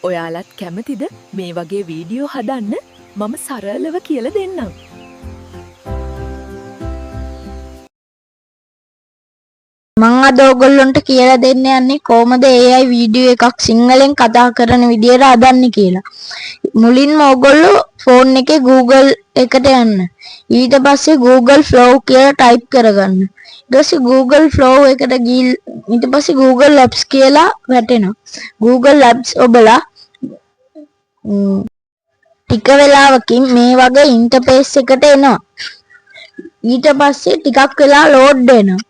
ඔයාලත් කැමතිද මේ වගේ වීඩියෝ හදන්න මම සරලව කියලා දෙන්නම්. මම අද ඔයගොල්ලන්ට කියලා දෙන්න යන්නේ කොහොමද AI වීඩියෝ එකක් සිංහලෙන් කතා කරන විදියට හදන්නේ කියලා. මුලින්ම ඔයගොල්ලෝ ෆෝන් එකේ Google එකට යන්න. ඊට පස්සේ Google Flow කියලා ටයිප් කරගන්න. ඊට පස්සේ Google Flow එකට ඊට පස්සේ Google Labs කියලා වැටෙනවා. Google Labs ඔබලා ටික වෙලාවකින් මේ වගේ ඉන්ටර්ෆේස් එකට එනවා. ඊට පස්සේ ටිකක් වෙලා ලෝඩ් වෙනවා.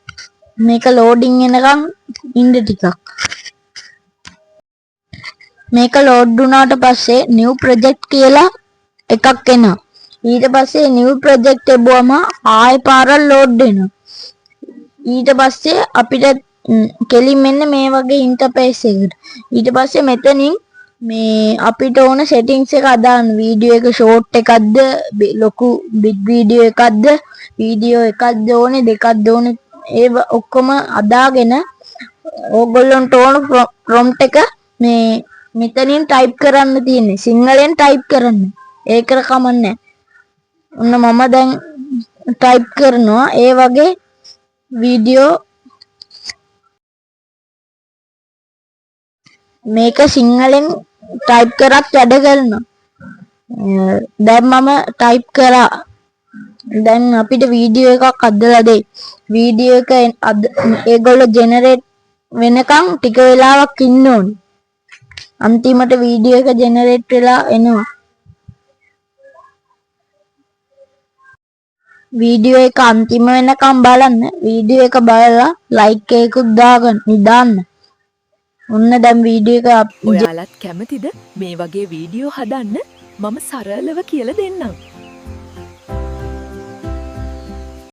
මේක ලෝඩින් එනකම් ඉන්න ටිකක්. මේක ලෝඩ් වුණාට පස්සේ new project කියලා එකක් එනවා. ඊට පස්සේ new project එබුවම ආයෙ පාරක් ලෝඩ් වෙනවා. ඊට පස්සේ අපිට කෙලින් මෙන්න මේ වගේ ඉන්ටර්ෆේස් එකකට. ඊට පස්සේ මෙතනින් මේ අපිට ඕන settings එක අදාන්න. වීඩියෝ එක short එකක්ද ලොකු big වීඩියෝ එකක්ද වීඩියෝ එකක්ද ඕනේ දෙකක්ද ඕනේ ඒ ඔක්කොම අදාගෙන ඕගොල්ලන්ට ඕන prompt එක මේ මෙතනින් ටයිප් කරන්න තියෙන්නේ. සිංහලෙන් ටයිප් කරන්න. ඒකට කමන්නේ. ඔන්න මම දැන් ටයිප් කරනවා ඒ වගේ වීඩියෝ මේක සිංහලෙන් ටයිප් කරත් වැඩ කරනවා. දැන් මම ටයිප් කරා. දැන් අපිට වීඩියෝ එකක් අදලා දෙයි. වීඩියෝ එක ඒගොල්ලෝ ජෙනරේට් වෙනකන් ටික වෙලාවක් ඉන්න ඕනේ. අන්තිමට වීඩියෝ එක ජෙනරේට් වෙලා එනවා. වීඩියෝ එක අන්තිම වෙනකම් බලන්න. වීඩියෝ එක බලලා ලයික් එකකුත් දාන්න. ඔන්න දැන් වීඩියෝ එක ඔයාලත් කැමතිද මේ වගේ වීඩියෝ හදන්න මම සරලව කියලා දෙන්නම්.